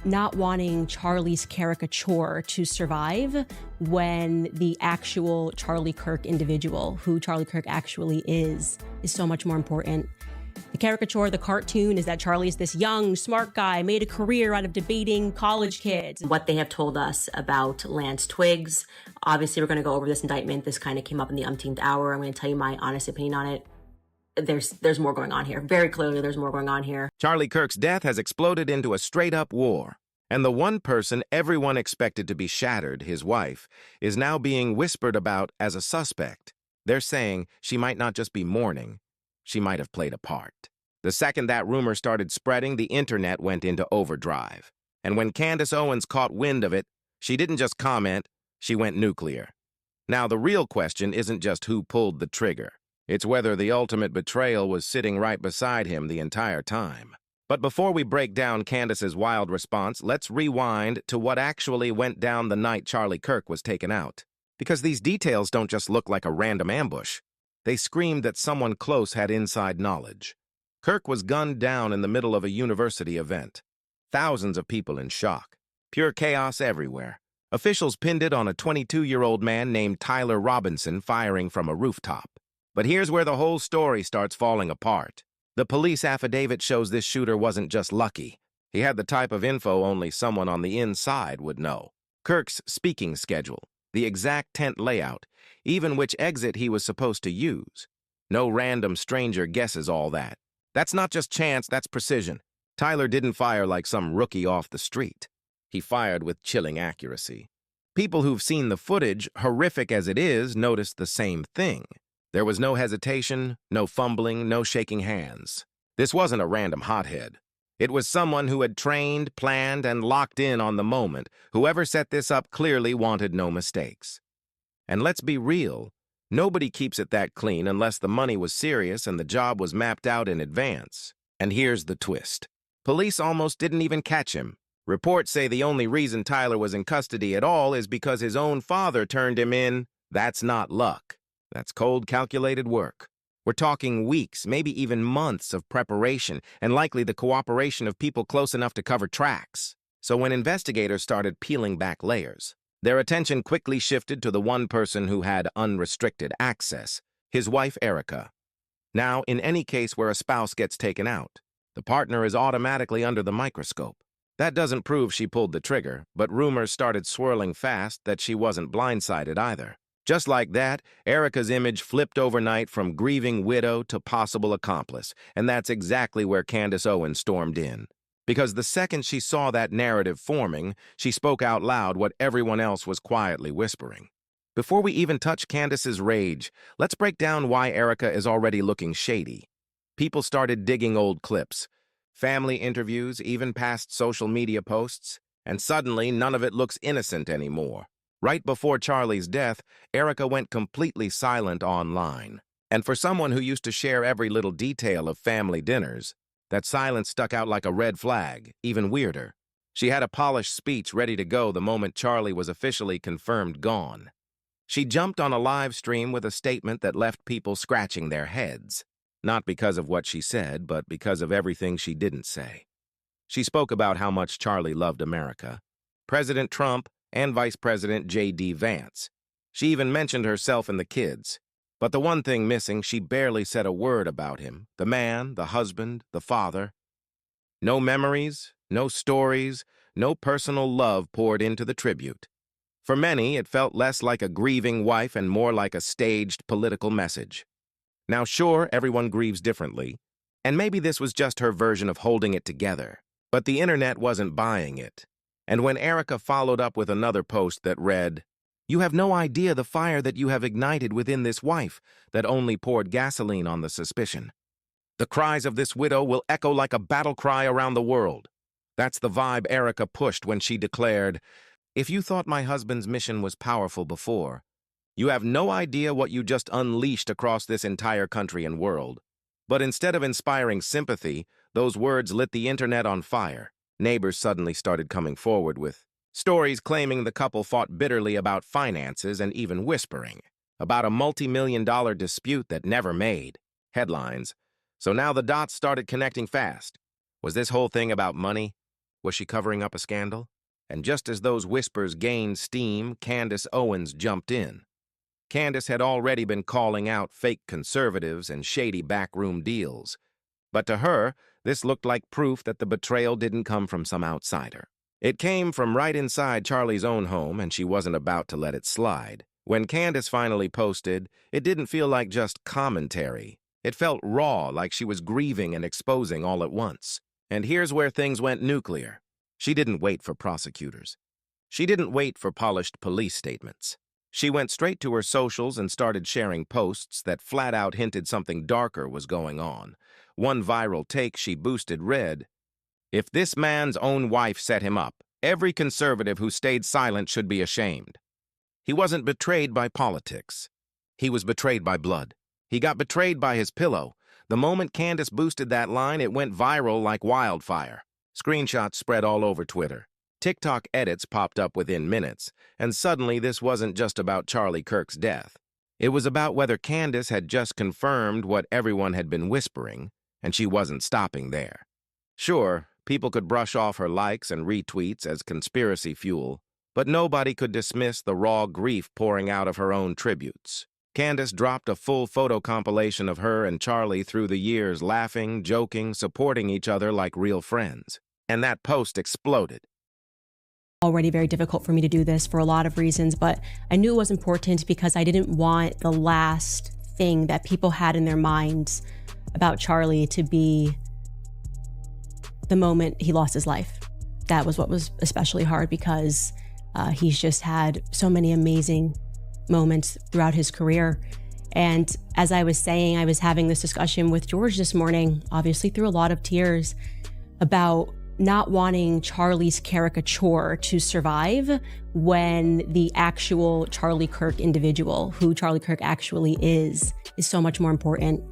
not wanting Charlie's caricature to survive when the actual Charlie Kirk individual, who Charlie Kirk actually is so much more important. The caricature, the cartoon, is that Charlie's this young, smart guy, made a career out of debating college kids. What they have told us about Lance Twiggs. Obviously, we're going to go over this indictment. This kind of came up in the umpteenth hour. I'm going to tell you my honest opinion on it. There's more going on here. Very clearly, there's more going on here. Charlie Kirk's death has exploded into a straight-up war. And the one person everyone expected to be shattered, his wife, is now being whispered about as a suspect. They're saying she might not just be mourning, she might have played a part. The second that rumor started spreading, the internet went into overdrive. And when Candace Owens caught wind of it, she didn't just comment, she went nuclear. Now, the real question isn't just who pulled the trigger. It's whether the ultimate betrayal was sitting right beside him the entire time. But before we break down Candace's wild response, let's rewind to what actually went down the night Charlie Kirk was taken out. Because these details don't just look like a random ambush. They screamed that someone close had inside knowledge. Kirk was gunned down in the middle of a university event. Thousands of people in shock. Pure chaos everywhere. Officials pinned it on a 22-year-old man named Tyler Robinson firing from a rooftop. But here's where the whole story starts falling apart. The police affidavit shows this shooter wasn't just lucky. He had the type of info only someone on the inside would know. Kirk's speaking schedule, the exact tent layout, even which exit he was supposed to use. No random stranger guesses all that. That's not just chance, that's precision. Tyler didn't fire like some rookie off the street. He fired with chilling accuracy. People who've seen the footage, horrific as it is, noticed the same thing. There was no hesitation, no fumbling, no shaking hands. This wasn't a random hothead. It was someone who had trained, planned, and locked in on the moment. Whoever set this up clearly wanted no mistakes. And let's be real, nobody keeps it that clean unless the money was serious and the job was mapped out in advance. And here's the twist. Police almost didn't even catch him. Reports say the only reason Tyler was in custody at all is because his own father turned him in. That's not luck. That's cold, calculated work. We're talking weeks, maybe even months of preparation, and likely the cooperation of people close enough to cover tracks. So when investigators started peeling back layers, their attention quickly shifted to the one person who had unrestricted access, his wife Erica. Now, in any case where a spouse gets taken out, the partner is automatically under the microscope. That doesn't prove she pulled the trigger, but rumors started swirling fast that she wasn't blindsided either. Just like that, Erica's image flipped overnight from grieving widow to possible accomplice, and that's exactly where Candace Owens stormed in. Because the second she saw that narrative forming, she spoke out loud what everyone else was quietly whispering. Before we even touch Candace's rage, let's break down why Erica is already looking shady. People started digging old clips, family interviews, even past social media posts, and suddenly none of it looks innocent anymore. Right before Charlie's death, Erica went completely silent online. And for someone who used to share every little detail of family dinners, that silence stuck out like a red flag, even weirder. She had a polished speech ready to go the moment Charlie was officially confirmed gone. She jumped on a live stream with a statement that left people scratching their heads. Not because of what she said, but because of everything she didn't say. She spoke about how much Charlie loved America, President Trump, and Vice President J.D. Vance. She even mentioned herself and the kids. But the one thing missing, she barely said a word about him, the man, the husband, the father. No memories, no stories, no personal love poured into the tribute. For many, it felt less like a grieving wife and more like a staged political message. Now, sure, everyone grieves differently, and maybe this was just her version of holding it together, but the internet wasn't buying it. And when Erica followed up with another post that read, "You have no idea the fire that you have ignited within this wife that only poured gasoline on the suspicion. The cries of this widow will echo like a battle cry around the world." That's the vibe Erica pushed when she declared, "If you thought my husband's mission was powerful before, you have no idea what you just unleashed across this entire country and world." But instead of inspiring sympathy, those words lit the internet on fire. Neighbors suddenly started coming forward with stories claiming the couple fought bitterly about finances and even whispering about a multi-million-dollar dispute that never made headlines. So now the dots started connecting fast. Was this whole thing about money? Was she covering up a scandal? And just as those whispers gained steam, Candace Owens jumped in. Candace had already been calling out fake conservatives and shady backroom deals. But to her, this looked like proof that the betrayal didn't come from some outsider. It came from right inside Charlie's own home, and she wasn't about to let it slide. When Candace finally posted, it didn't feel like just commentary. It felt raw, like she was grieving and exposing all at once. And here's where things went nuclear. She didn't wait for prosecutors. She didn't wait for polished police statements. She went straight to her socials and started sharing posts that flat out hinted something darker was going on. One viral take she boosted read, "If this man's own wife set him up, every conservative who stayed silent should be ashamed." He wasn't betrayed by politics. He was betrayed by blood. He got betrayed by his pillow. The moment Candace boosted that line, it went viral like wildfire. Screenshots spread all over Twitter. TikTok edits popped up within minutes, and suddenly this wasn't just about Charlie Kirk's death. It was about whether Candace had just confirmed what everyone had been whispering, and she wasn't stopping there. Sure, people could brush off her likes and retweets as conspiracy fuel, but nobody could dismiss the raw grief pouring out of her own tributes. Candace dropped a full photo compilation of her and Charlie through the years, laughing, joking, supporting each other like real friends. And that post exploded. Already very difficult for me to do this for a lot of reasons, but I knew it was important because I didn't want the last thing that people had in their minds about Charlie to be the moment he lost his life. That was what was especially hard because he's just had so many amazing moments throughout his career. And as I was saying, I was having this discussion with George this morning, obviously through a lot of tears, about not wanting Charlie's caricature to survive when the actual Charlie Kirk individual, who Charlie Kirk actually is so much more important.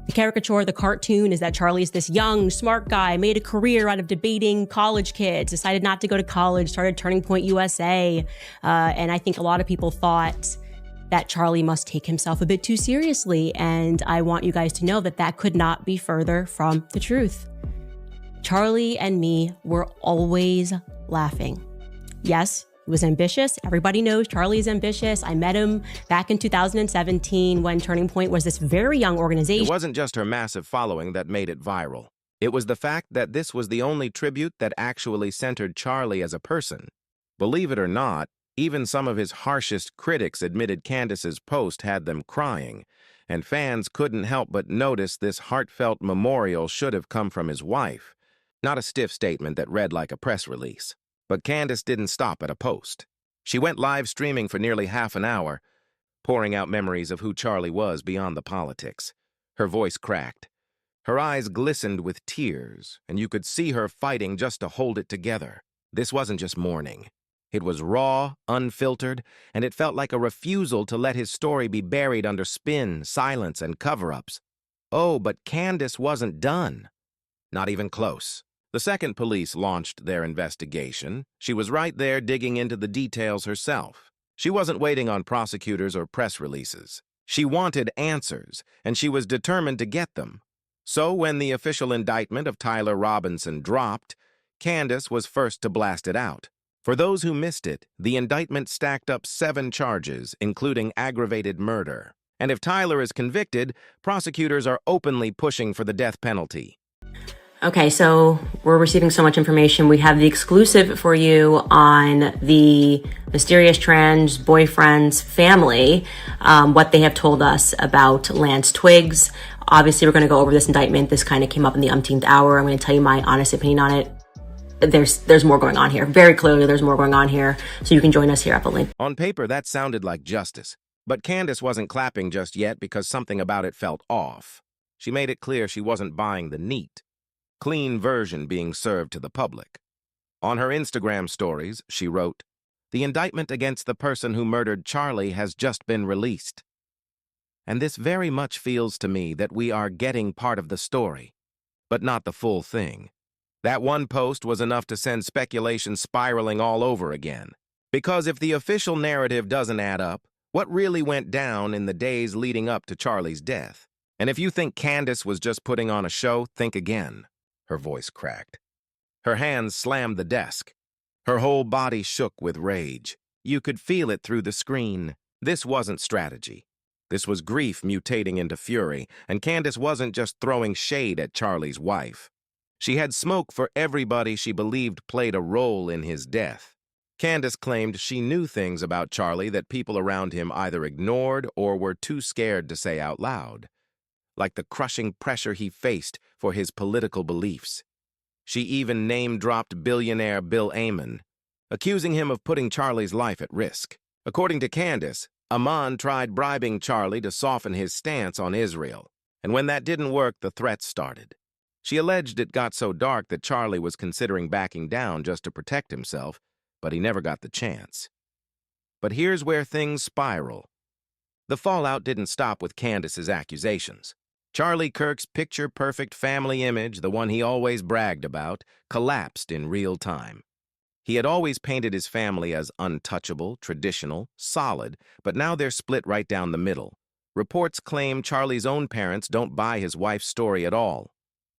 The caricature, the cartoon, is that Charlie's this young, smart guy, made a career out of debating college kids, decided not to go to college, started Turning Point USA. And I think a lot of people thought that Charlie must take himself a bit too seriously. And I want you guys to know that that could not be further from the truth. Charlie and me were always laughing. Yes, he was ambitious. Everybody knows Charlie is ambitious. I met him back in 2017 when Turning Point was this very young organization. It wasn't just her massive following that made it viral. It was the fact that this was the only tribute that actually centered Charlie as a person. Believe it or not, even some of his harshest critics admitted Candace's post had them crying, and fans couldn't help but notice this heartfelt memorial should have come from his wife, not a stiff statement that read like a press release. But Candace didn't stop at a post. She went live streaming for nearly half an hour, pouring out memories of who Charlie was beyond the politics. Her voice cracked. Her eyes glistened with tears, and you could see her fighting just to hold it together. This wasn't just mourning. It was raw, unfiltered, and it felt like a refusal to let his story be buried under spin, silence, and cover-ups. Oh, but Candace wasn't done. Not even close. The second police launched their investigation. She was right there digging into the details herself. She wasn't waiting on prosecutors or press releases. She wanted answers, and she was determined to get them. So when the official indictment of Tyler Robinson dropped, Candace was first to blast it out. For those who missed it, the indictment stacked up 7 charges, including aggravated murder. And if Tyler is convicted, prosecutors are openly pushing for the death penalty. Okay, so we're receiving so much information. We have the exclusive for you on the mysterious trans boyfriend's family, what they have told us about Lance Twiggs. Obviously, we're going to go over this indictment. This kind of came up in the umpteenth hour. I'm going to tell you my honest opinion on it. There's more going on here. Very clearly, there's more going on here. So you can join us here at the link. On paper, that sounded like justice. But Candace wasn't clapping just yet because something about it felt off. She made it clear she wasn't buying the neat, clean version being served to the public. On her Instagram stories, she wrote, "The indictment against the person who murdered Charlie has just been released. And this very much feels to me that we are getting part of the story, but not the full thing." That one post was enough to send speculation spiraling all over again. Because if the official narrative doesn't add up, what really went down in the days leading up to Charlie's death? And if you think Candace was just putting on a show, think again. Her voice cracked. Her hands slammed the desk. Her whole body shook with rage. You could feel it through the screen. This wasn't strategy. This was grief mutating into fury, and Candace wasn't just throwing shade at Charlie's wife. She had smoke for everybody she believed played a role in his death. Candace claimed she knew things about Charlie that people around him either ignored or were too scared to say out loud, like the crushing pressure he faced for his political beliefs. She even name-dropped billionaire Bill Ammon, accusing him of putting Charlie's life at risk. According to Candace, Ammon tried bribing Charlie to soften his stance on Israel, and when that didn't work, the threats started. She alleged it got so dark that Charlie was considering backing down just to protect himself, but he never got the chance. But here's where things spiral. The fallout didn't stop with Candace's accusations. Charlie Kirk's picture-perfect family image, the one he always bragged about, collapsed in real time. He had always painted his family as untouchable, traditional, solid, but now they're split right down the middle. Reports claim Charlie's own parents don't buy his wife's story at all.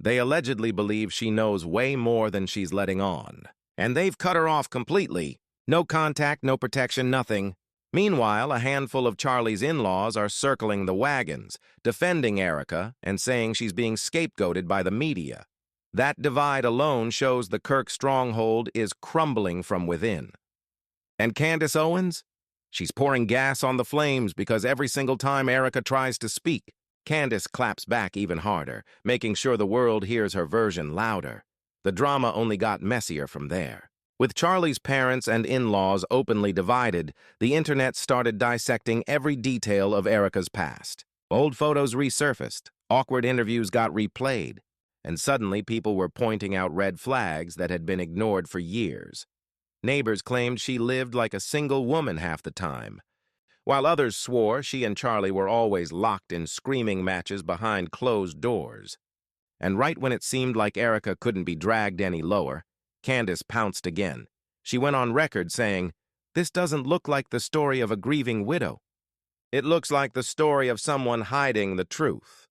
They allegedly believe she knows way more than she's letting on. And they've cut her off completely. No contact, no protection, nothing. Meanwhile, a handful of Charlie's in-laws are circling the wagons, defending Erica and saying she's being scapegoated by the media. That divide alone shows the Kirk stronghold is crumbling from within. And Candace Owens? She's pouring gas on the flames because every single time Erica tries to speak, Candace claps back even harder, making sure the world hears her version louder. The drama only got messier from there. With Charlie's parents and in-laws openly divided, the internet started dissecting every detail of Erica's past. Old photos resurfaced, awkward interviews got replayed, and suddenly people were pointing out red flags that had been ignored for years. Neighbors claimed she lived like a single woman half the time, while others swore she and Charlie were always locked in screaming matches behind closed doors. And right when it seemed like Erica couldn't be dragged any lower, Candace pounced again. She went on record saying, "This doesn't look like the story of a grieving widow. It looks like the story of someone hiding the truth."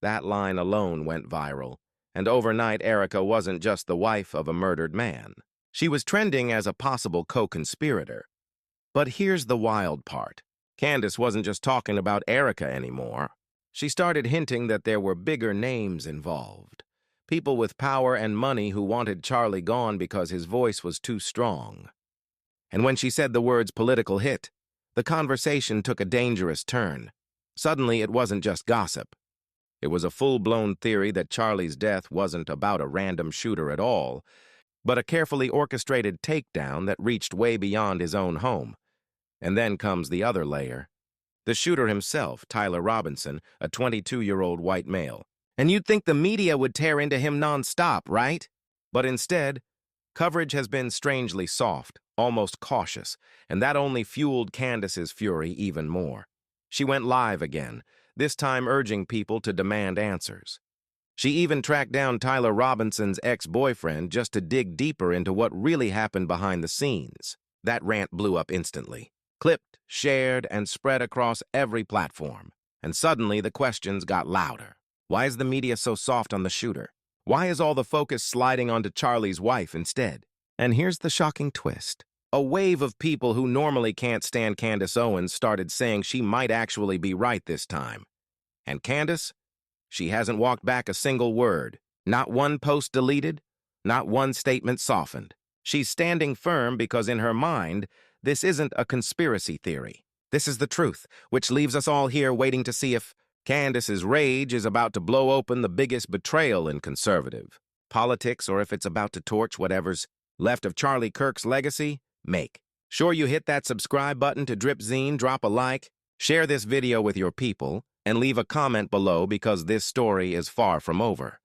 That line alone went viral, and overnight Erica wasn't just the wife of a murdered man. She was trending as a possible co-conspirator. But here's the wild part. Candace wasn't just talking about Erica anymore. She started hinting that there were bigger names involved. People with power and money who wanted Charlie gone because his voice was too strong. And when she said the words political hit, the conversation took a dangerous turn. Suddenly, it wasn't just gossip. It was a full-blown theory that Charlie's death wasn't about a random shooter at all, but a carefully orchestrated takedown that reached way beyond his own home. And then comes the other layer. The shooter himself, Tyler Robinson, a 22-year-old white male. And you'd think the media would tear into him nonstop, right? But instead, coverage has been strangely soft, almost cautious, and that only fueled Candace's fury even more. She went live again, this time urging people to demand answers. She even tracked down Tyler Robinson's ex-boyfriend just to dig deeper into what really happened behind the scenes. That rant blew up instantly, clipped, shared, and spread across every platform. And suddenly the questions got louder. Why is the media so soft on the shooter? Why is all the focus sliding onto Charlie's wife instead? And here's the shocking twist. A wave of people who normally can't stand Candace Owens started saying she might actually be right this time. And Candace? She hasn't walked back a single word. Not one post deleted, not one statement softened. She's standing firm because in her mind, this isn't a conspiracy theory. This is the truth, which leaves us all here waiting to see if Candace's rage is about to blow open the biggest betrayal in conservative politics, or if it's about to torch whatever's left of Charlie Kirk's legacy. Make sure you hit that subscribe button to Drip Zine, drop a like, share this video with your people, and leave a comment below because this story is far from over.